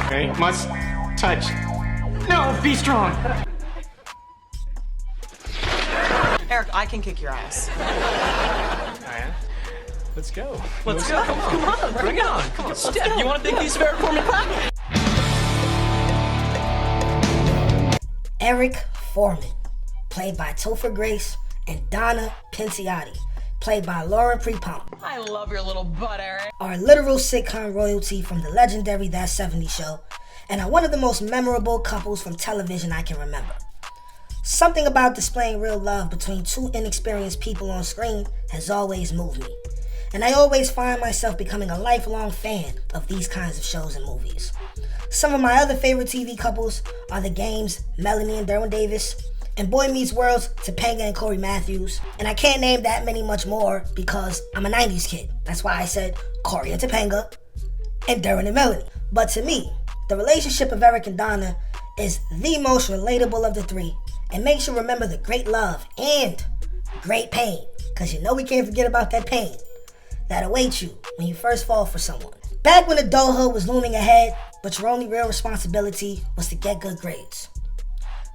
Okay, must touch. No, be strong. Eric, I can kick your ass. Alright, let's go. Let's go. Come on, bring it on. Come on, Steph, you want a big piece of Eric Foreman crap? Eric Foreman, played by Topher Grace, and Donna Pinciotti, played by Lauren Prepon, I love your little butt, Eric. are literal sitcom royalty from the legendary That 70's Show, and are one of the most memorable couples from television I can remember. Something about displaying real love between two inexperienced people on screen has always moved me, and I always find myself becoming a lifelong fan of these kinds of shows and movies. Some of my other favorite TV couples are The Game's Melanie and Derwin Davis, and Boy Meets World's Topanga and Corey Matthews, and I can't name that many much more because I'm a 90s kid. That's why I said Corey and Topanga and Derwin and Melanie. But to me, the relationship of Eric and Donna is the most relatable of the three, and makes you remember the great love and great pain, because you know we can't forget about that pain that awaits you when you first fall for someone. Back when adulthood was looming ahead, but your only real responsibility was to get good grades.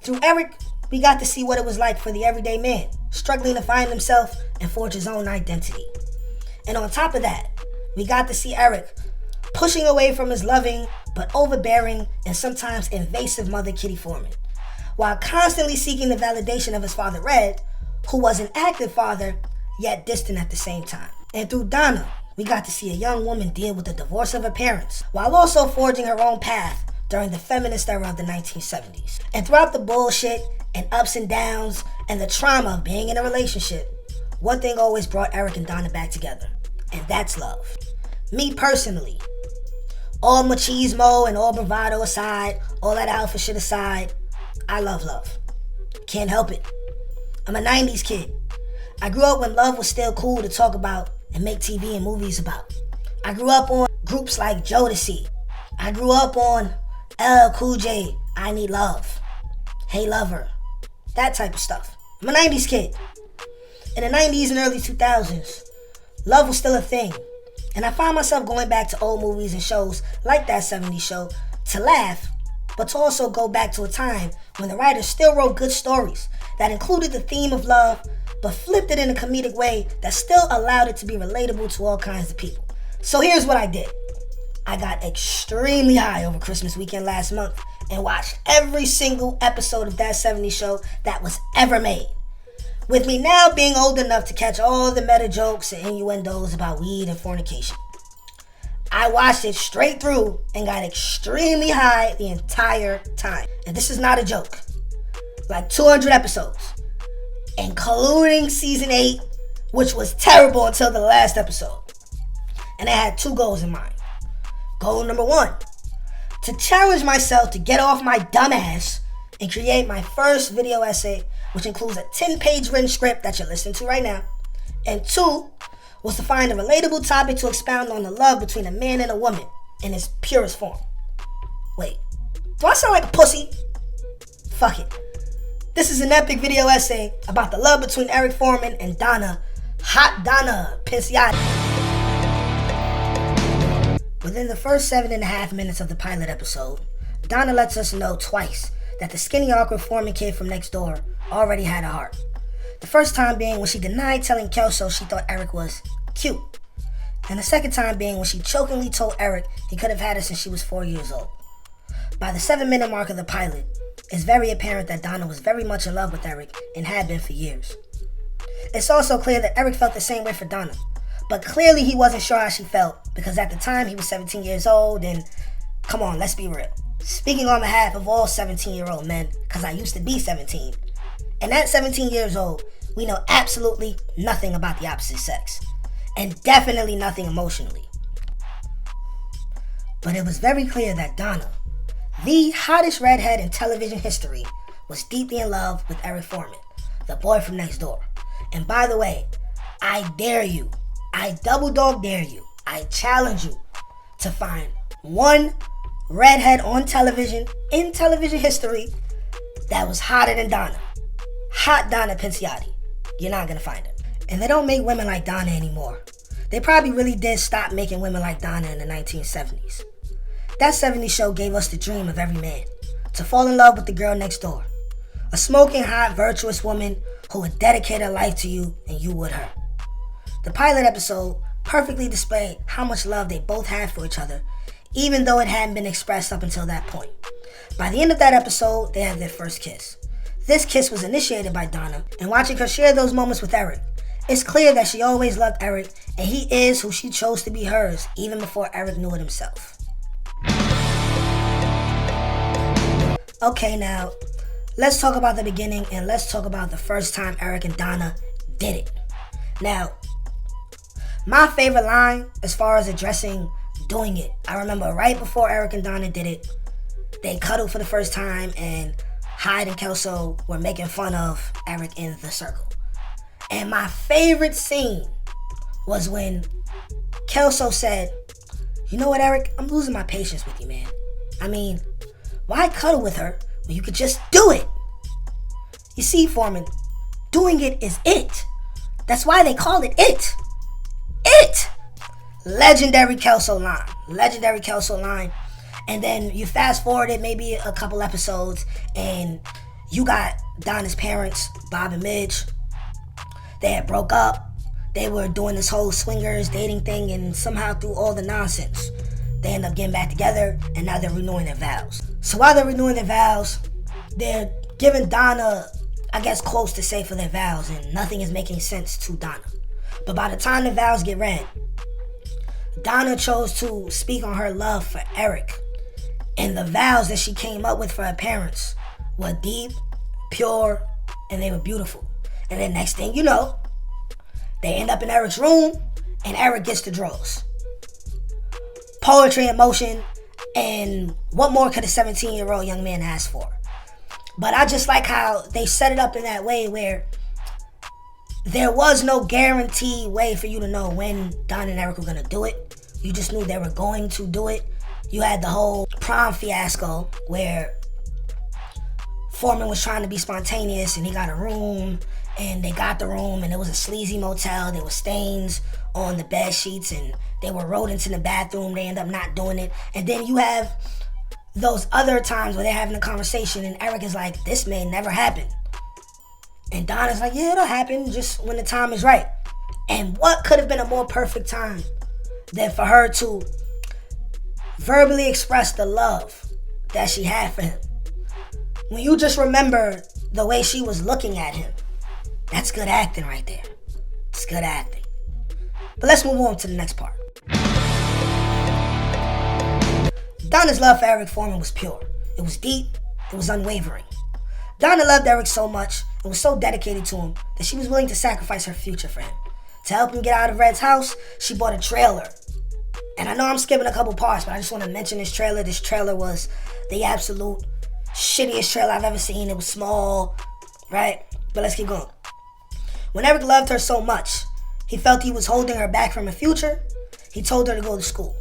Through Eric, we got to see what it was like for the everyday man, struggling to find himself and forge his own identity. And on top of that, we got to see Eric pushing away from his loving but overbearing and sometimes invasive mother, Kitty Foreman, while constantly seeking the validation of his father, Red, who was an active father, yet distant at the same time. And through Donna, we got to see a young woman deal with the divorce of her parents, while also forging her own path during the feminist era of the 1970s. And throughout the bullshit and ups and downs and the trauma of being in a relationship, one thing always brought Eric and Donna back together, and that's love. Me personally, all machismo and all bravado aside, all that alpha shit aside, I love love. Can't help it. I'm a 90s kid. I grew up when love was still cool to talk about and make TV and movies about. I grew up on groups like Jodeci. I grew up on LL Cool J, I Need Love, Hey Lover, that type of stuff. I'm a 90s kid. In the 90s and early 2000s, love was still a thing. And I find myself going back to old movies and shows like That 70's Show to laugh, but to also go back to a time when the writers still wrote good stories that included the theme of love, but flipped it in a comedic way that still allowed it to be relatable to all kinds of people. So here's what I did. I got extremely high over Christmas weekend last month and watched every single episode of That 70's Show that was ever made. With me now being old enough to catch all the meta jokes and innuendos about weed and fornication. I watched it straight through and got extremely high the entire time. And this is not a joke. Like 200 episodes, including season 8, which was terrible until the last episode. And I had two goals in mind. Goal number 1, to challenge myself to get off my dumb ass and create my first video essay, which includes a 10-page written script that you're listening to right now. And 2, was to find a relatable topic to expound on the love between a man and a woman in its purest form. Wait, do I sound like a pussy? Fuck it. This is an epic video essay about the love between Eric Foreman and Donna, hot Donna Pinciotti. Within the first 7.5 minutes of the pilot episode, Donna lets us know twice that the skinny, awkward Foreman kid from next door already had a heart. The first time being when she denied telling Kelso she thought Eric was cute. And the second time being when she chokingly told Eric he could have had her since she was 4 years old. By the 7-minute mark of the pilot, it's very apparent that Donna was very much in love with Eric and had been for years. It's also clear that Eric felt the same way for Donna, but clearly he wasn't sure how she felt because at the time he was 17 years old and, come on, let's be real. Speaking on behalf of all 17-year-old men, because I used to be 17, and at 17 years old, we know absolutely nothing about the opposite sex, and definitely nothing emotionally. But it was very clear that Donna, the hottest redhead in television history, was deeply in love with Eric Foreman, the boy from next door. And by the way, I dare you, I double dog dare you, I challenge you to find one redhead on television, in television history, that was hotter than Donna. Hot Donna Pinciotti. You're not gonna find it. And they don't make women like Donna anymore. They probably really did stop making women like Donna in the 1970s. That 70's show gave us the dream of every man, to fall in love with the girl next door. A smoking hot, virtuous woman who would dedicate her life to you and you would her. The pilot episode perfectly displayed how much love they both had for each other, even though it hadn't been expressed up until that point. By the end of that episode, they had their first kiss. This kiss was initiated by Donna, and watching her share those moments with Eric, it's clear that she always loved Eric, and he is who she chose to be hers, even before Eric knew it himself. Okay, now, let's talk about the beginning, and let's talk about the first time Eric and Donna did it. Now, my favorite line as far as addressing doing it, I remember right before Eric and Donna did it, they cuddled for the first time, and Hyde and Kelso were making fun of Eric in the circle. And my favorite scene was when Kelso said, "You know what, Eric? I'm losing my patience with you, man. I mean, why cuddle with her when you could just do it?" You see, Foreman, doing it is it. That's why they call it it. It! Legendary Kelso line. Legendary Kelso line. And then you fast forward it maybe a couple episodes, and you got Donna's parents, Bob and Midge. They had broke up. They were doing this whole swingers dating thing, and somehow through all the nonsense, they end up getting back together, and now they're renewing their vows. So while they're renewing their vows, they're giving Donna, I guess, close to say for their vows, and nothing is making sense to Donna. But by the time the vows get read, Donna chose to speak on her love for Eric. And the vows that she came up with for her parents were deep, pure, and they were beautiful. And then next thing you know, they end up in Eric's room, and Eric gets the draws. Poetry in motion, and what more could a 17-year-old young man ask for? But I just like how they set it up in that way where there was no guaranteed way for you to know when Don and Eric were going to do it. You just knew they were going to do it. You had the whole prom fiasco where Foreman was trying to be spontaneous, and he got a room, and they got the room, and it was a sleazy motel. There were stains on the bed sheets, and they were rodents in the bathroom. They end up not doing it. And then you have those other times where they're having a conversation, and Eric is like, "This may never happen." And Donna's like, "Yeah, it'll happen just when the time is right." And what could have been a more perfect time than for her to verbally express the love that she had for him? When you just remember the way she was looking at him, that's good acting right there. It's good acting. But let's move on to the next part. Donna's love for Eric Foreman was pure. It was deep. It was unwavering. Donna loved Eric so much and was so dedicated to him that she was willing to sacrifice her future for him. To help him get out of Red's house, she bought a trailer. And I know I'm skipping a couple parts, but I just want to mention this trailer. This trailer was the absolute shittiest trailer I've ever seen. It was small, right? But let's keep going. When Eric loved her so much, he felt he was holding her back from her future. He told her to go to school.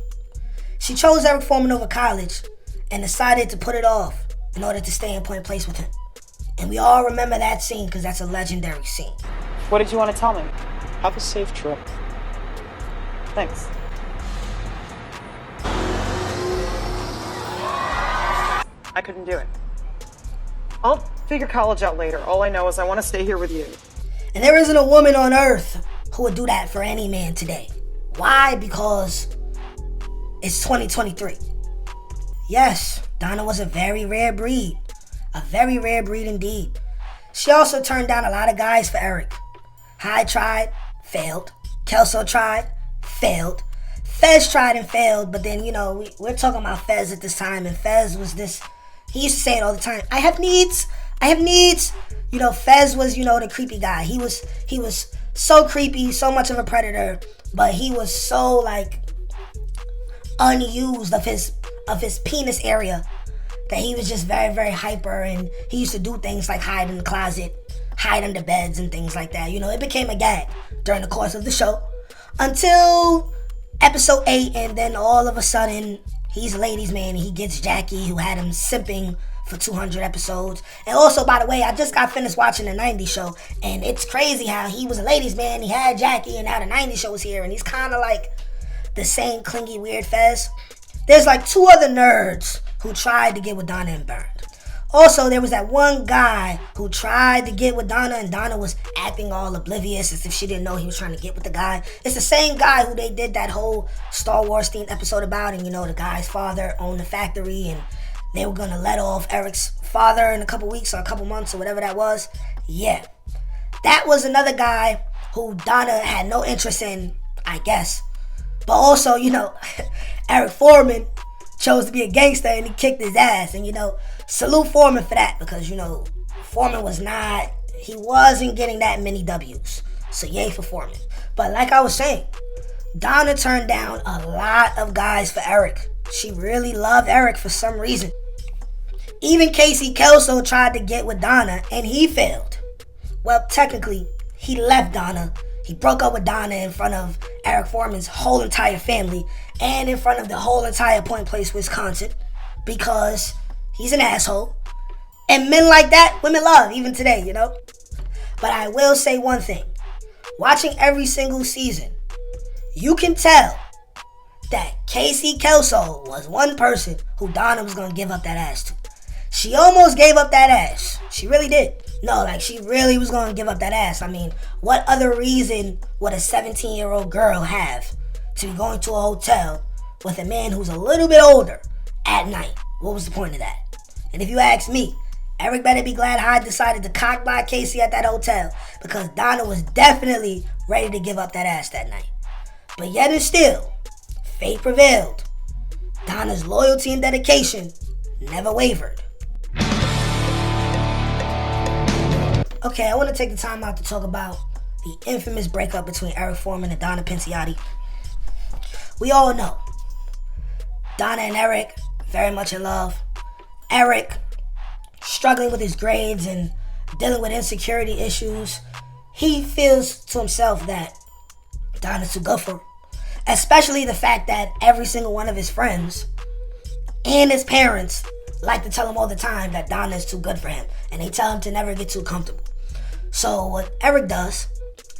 She chose Eric Foreman over college and decided to put it off in order to stay in Point Place with him. And we all remember that scene because that's a legendary scene. What did you want to tell me? Have a safe trip. Thanks. I couldn't do it. I'll figure college out later. All I know is I want to stay here with you. And there isn't a woman on earth who would do that for any man today. Why? Because it's 2023. Yes, Donna was a very rare breed. A very rare breed indeed. She also turned down a lot of guys for Eric. Hyde tried, failed. Kelso tried, failed. Fez tried and failed, but then, we're talking about Fez at this time, and Fez was this, he used to say it all the time, I have needs. Fez was, the creepy guy. He was so creepy, so much of a predator, but he was so, unused of his penis area that he was just very, very hyper, and he used to do things like hide in the closet, hide under beds and things like that. It became a gag during the course of the show until episode 8, and then all of a sudden he's a ladies' man and he gets Jackie, who had him simping for 200 episodes. And also, by the way, I just got finished watching the 90's show, and it's crazy how he was a ladies' man, he had Jackie, and now the 90's show is here, and he's kind of like the same clingy, weird Fez. There's like 2 other nerds who tried to get with Donna and burned. Also, there was that one guy who tried to get with Donna, and Donna was acting all oblivious as if she didn't know he was trying to get with the guy. It's the same guy who they did that whole Star Wars themed episode about, and the guy's father owned the factory, and they were gonna let off Eric's father in a couple weeks or a couple months or whatever that was. Yeah, that was another guy who Donna had no interest in, I guess. But also, Eric Foreman chose to be a gangster and he kicked his ass. And, salute Foreman for that, because, Foreman he wasn't getting that many W's. So yay for Foreman. But like I was saying, Donna turned down a lot of guys for Eric. She really loved Eric for some reason. Even Casey Kelso tried to get with Donna and he failed. Well, technically, he left Donna. He broke up with Donna in front of Eric Foreman's whole entire family and in front of the whole entire Point Place, Wisconsin, because he's an asshole. And men like that, women love, even today, But I will say one thing. Watching every single season, you can tell that Casey Kelso was one person who Donna was going to give up that ass to. She almost gave up that ass. She really did. No, she really was going to give up that ass. I mean, what other reason would a 17-year-old girl have to be going to a hotel with a man who's a little bit older at night? What was the point of that? And if you ask me, Eric better be glad Hyde decided to cock by Casey at that hotel, because Donna was definitely ready to give up that ass that night. But yet and still, fate prevailed. Donna's loyalty and dedication never wavered. Okay, I want to take the time out to talk about the infamous breakup between Eric Foreman and Donna Pinciotti. We all know Donna and Eric very much in love. Eric struggling with his grades and dealing with insecurity issues. He feels to himself that Donna's too good for him. Especially the fact that every single one of his friends and his parents like to tell him all the time that Donna is too good for him. And they tell him to never get too comfortable. So what Eric does,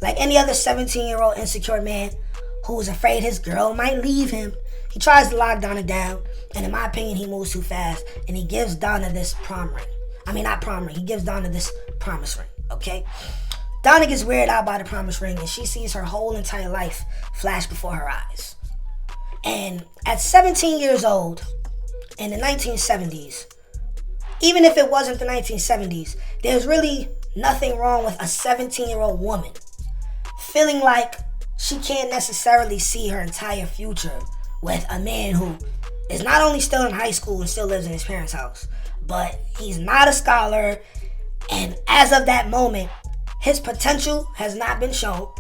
like any other 17-year-old insecure man who's afraid his girl might leave him, he tries to lock Donna down, and in my opinion, he moves too fast, and he gives Donna this prom ring. I mean, not prom ring, he gives Donna this promise ring, okay? Donna gets weirded out by the promise ring, and she sees her whole entire life flash before her eyes. And at 17 years old, in the 1970s, even if it wasn't the 1970s, there's really nothing wrong with a 17-year-old woman feeling like she can't necessarily see her entire future with a man who is not only still in high school and still lives in his parents' house, but he's not a scholar, and as of that moment, his potential has not been shown,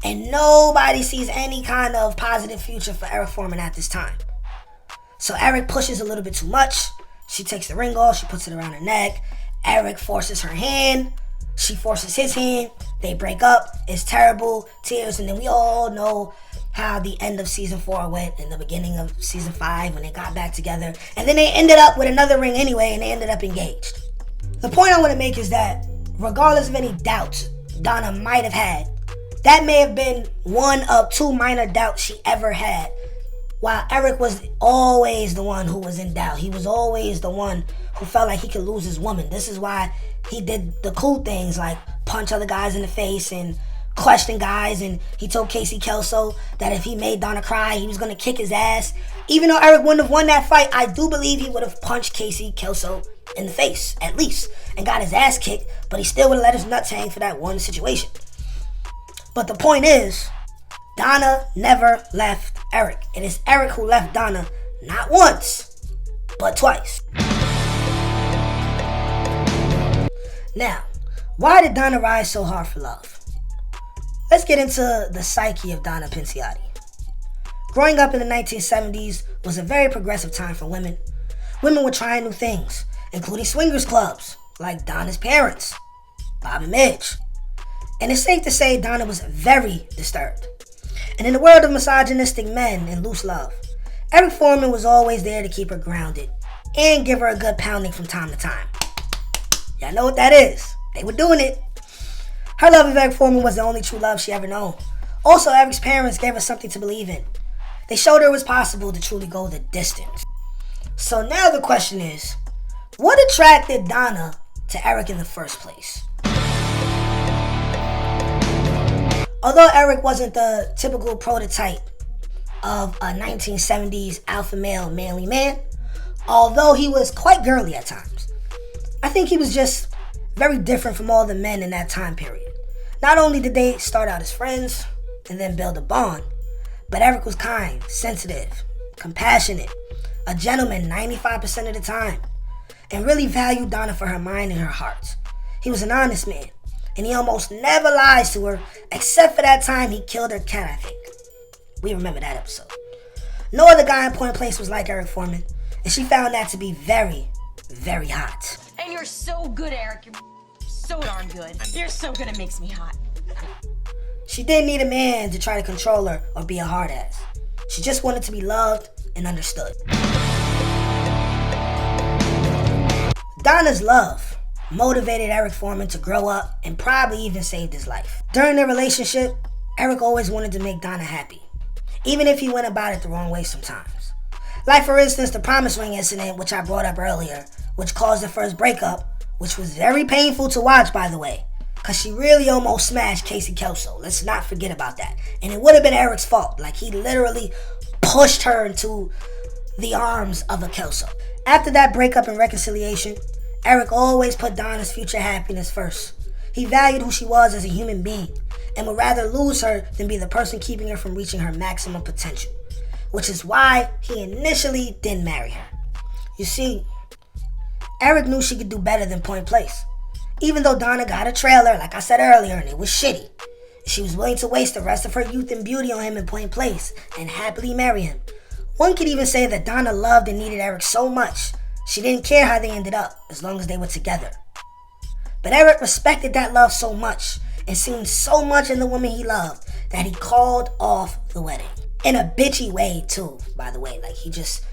and nobody sees any kind of positive future for Eric Foreman at this time. So Eric pushes a little bit too much. She takes the ring off, she puts it around her neck. Eric forces her hand, she forces his hand. They break up, it's terrible, tears, and then we all know how the end of season 4 went in the beginning of season 5 when they got back together. And then they ended up with another ring anyway, and they ended up engaged. The point I want to make is that regardless of any doubts Donna might have had, that may have been one of 2 minor doubts she ever had. While Eric was always the one who was in doubt. He was always the one who felt like he could lose his woman. This is why he did the cool things like punch other guys in the face and question guys. And he told Casey Kelso that if he made Donna cry, he was going to kick his ass. Even though Eric wouldn't have won that fight, I do believe he would have punched Casey Kelso in the face, at least, and got his ass kicked. But he still would have let his nuts hang for that one situation. But the point is, Donna never left Eric. It is Eric who left Donna not once, but twice. Now, why did Donna rise so hard for love? Let's get into the psyche of Donna Pinciotti. Growing up in the 1970s was a very progressive time for women. Women were trying new things, including swingers clubs, like Donna's parents, Bob and Midge. And it's safe to say Donna was very disturbed. And in the world of misogynistic men and loose love, Eric Foreman was always there to keep her grounded and give her a good pounding from time to time. Y'all know what that is. They were doing it. Her love of Eric Foreman was the only true love she ever known. Also, Eric's parents gave her something to believe in. They showed her it was possible to truly go the distance. So now the question is, what attracted Donna to Eric in the first place? Although Eric wasn't the typical prototype of a 1970s alpha male, manly man, although he was quite girly at times, I think he was just very different from all the men in that time period. Not only did they start out as friends and then build a bond, but Eric was kind, sensitive, compassionate, a gentleman 95% of the time, and really valued Donna for her mind and her heart. He was an honest man, and he almost never lies to her, except for that time he killed her cat, I think. We remember that episode. No other guy in Point Place was like Eric Foreman, and she found that to be very, very hot. And you're so good, Eric. You're so darn good. You're so good, it makes me hot. She didn't need a man to try to control her or be a hard ass. She just wanted to be loved and understood. Donna's love motivated Eric Foreman to grow up and probably even saved his life. During their relationship, Eric always wanted to make Donna happy, even if he went about it the wrong way sometimes. Like for instance, the promise ring incident, which I brought up earlier, which caused the first breakup, which was very painful to watch, by the way, because she really almost smashed Casey Kelso. Let's not forget about that. And it would have been Eric's fault. Like, he literally pushed her into the arms of a Kelso. After that breakup and reconciliation, Eric always put Donna's future happiness first. He valued who she was as a human being and would rather lose her than be the person keeping her from reaching her maximum potential, which is why he initially didn't marry her. You see, Eric knew she could do better than Point Place. Even though Donna got a trailer, like I said earlier, and it was shitty, she was willing to waste the rest of her youth and beauty on him in Point Place and happily marry him. One could even say that Donna loved and needed Eric so much, she didn't care how they ended up, as long as they were together. But Eric respected that love so much and seen so much in the woman he loved that he called off the wedding. In a bitchy way too, by the way. Like, he just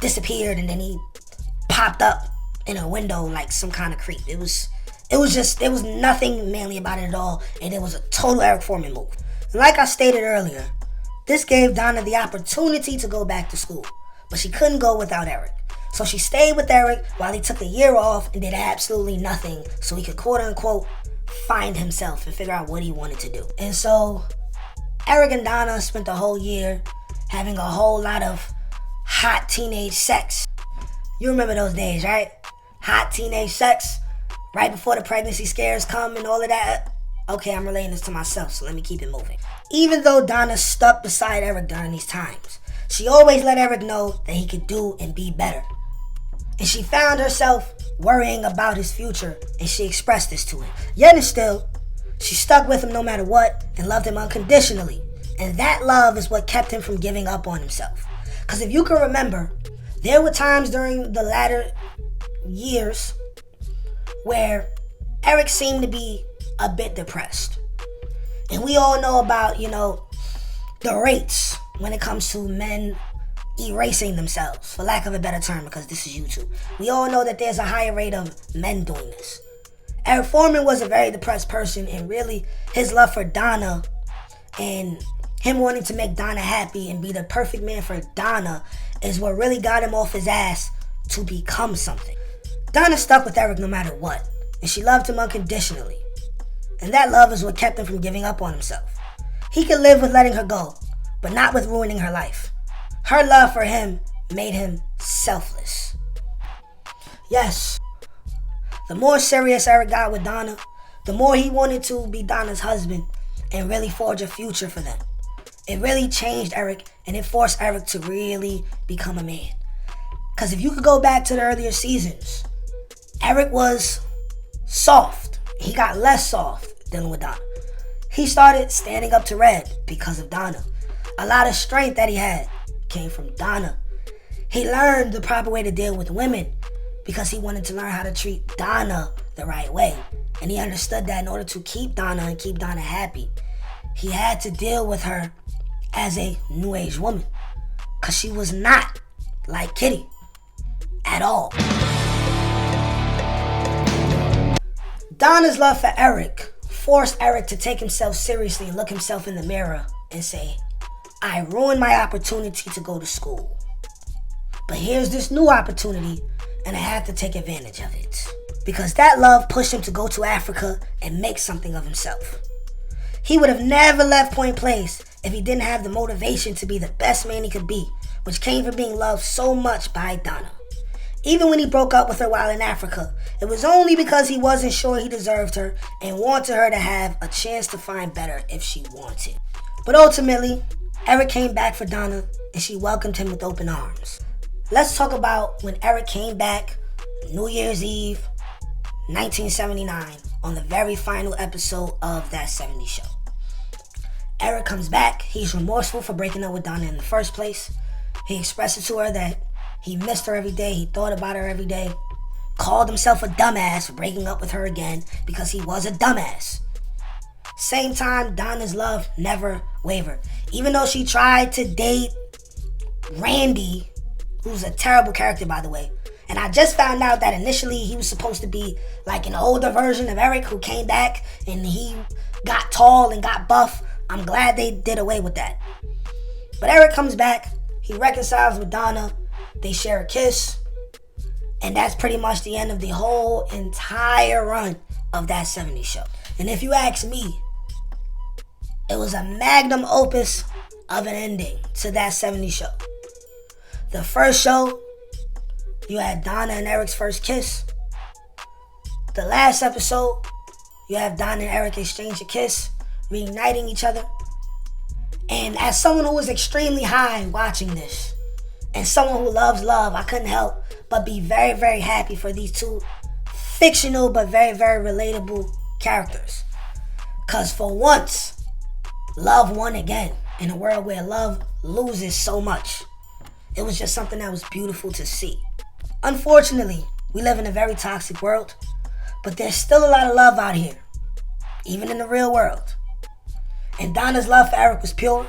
disappeared and then he popped up in her window like some kind of creep. It was nothing manly about it at all, and it was a total Eric Foreman move. And like I stated earlier, this gave Donna the opportunity to go back to school, but she couldn't go without Eric. So she stayed with Eric while he took a year off and did absolutely nothing so he could quote unquote find himself and figure out what he wanted to do. And so Eric and Donna spent the whole year having a whole lot of hot teenage sex. You remember those days, right? Hot teenage sex right before the pregnancy scares come and all of that. Okay, I'm relating this to myself, so let me keep it moving. Even though Donna stuck beside Eric during these times, she always let Eric know that he could do and be better. And she found herself worrying about his future, and she expressed this to him. Yet and still, she stuck with him no matter what and loved him unconditionally. And that love is what kept him from giving up on himself. Because if you can remember, there were times during the latter years where Eric seemed to be a bit depressed. And we all know about, the rates when it comes to men erasing themselves, for lack of a better term, because this is YouTube. We all know that there's a higher rate of men doing this. Eric Foreman was a very depressed person, and really his love for Donna and him wanting to make Donna happy and be the perfect man for Donna is what really got him off his ass to become something. Donna stuck with Eric no matter what, and she loved him unconditionally. And that love is what kept him from giving up on himself. He could live with letting her go, but not with ruining her life. Her love for him made him selfless. Yes, the more serious Eric got with Donna, the more he wanted to be Donna's husband and really forge a future for them. It really changed Eric, and it forced Eric to really become a man. Because if you could go back to the earlier seasons, Eric was soft. He got less soft dealing with Donna. He started standing up to Red because of Donna. A lot of strength that he had came from Donna. He learned the proper way to deal with women because he wanted to learn how to treat Donna the right way. And he understood that in order to keep Donna and keep Donna happy, he had to deal with her as a new age woman. Because she was not like Kitty at all. Donna's love for Eric forced Eric to take himself seriously and look himself in the mirror and say, I ruined my opportunity to go to school. But here's this new opportunity, and I have to take advantage of it. Because that love pushed him to go to Africa and make something of himself. He would have never left Point Place if he didn't have the motivation to be the best man he could be, which came from being loved so much by Donna. Even when he broke up with her while in Africa, it was only because he wasn't sure he deserved her and wanted her to have a chance to find better if she wanted. But ultimately, Eric came back for Donna and she welcomed him with open arms. Let's talk about when Eric came back, New Year's Eve, 1979, on the very final episode of That 70's Show. Eric comes back. He's remorseful for breaking up with Donna in the first place. He expresses to her that he missed her every day. He thought about her every day. Called himself a dumbass for breaking up with her again because he was a dumbass. Same time, Donna's love never wavered. Even though she tried to date Randy, who's a terrible character, by the way. And I just found out that initially he was supposed to be like an older version of Eric who came back and he got tall and got buff. I'm glad they did away with that. But Eric comes back. He reconciles with Donna. They share a kiss. And that's pretty much the end of the whole entire run of That 70's Show. And if you ask me, it was a magnum opus of an ending to That 70's Show. The first show, you had Donna and Eric's first kiss. The last episode, you have Donna and Eric exchange a kiss, reuniting each other. And as someone who was extremely high watching this, and someone who loves love, I couldn't help but be very, very happy for these two fictional but very, very relatable characters. Because for once, love won again in a world where love loses so much. It was just something that was beautiful to see. Unfortunately, we live in a very toxic world, but there's still a lot of love out here, even in the real world. And Donna's love for Eric was pure,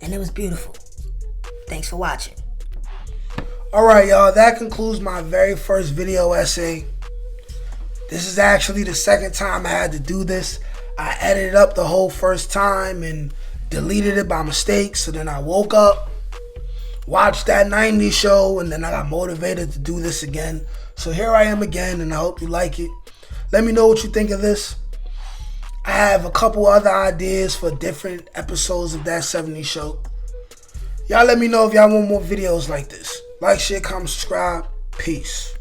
and it was beautiful. Thanks for watching. Alright, y'all, that concludes my very first video essay. This is actually the second time I had to do this. I edited up the whole first time and deleted it by mistake, so then I woke up, watched That 90's Show, and then I got motivated to do this again. So here I am again, and I hope you like it. Let me know what you think of this. I have a couple other ideas for different episodes of That 70's Show. Y'all let me know if y'all want more videos like this. Like, share, comment, subscribe. Peace.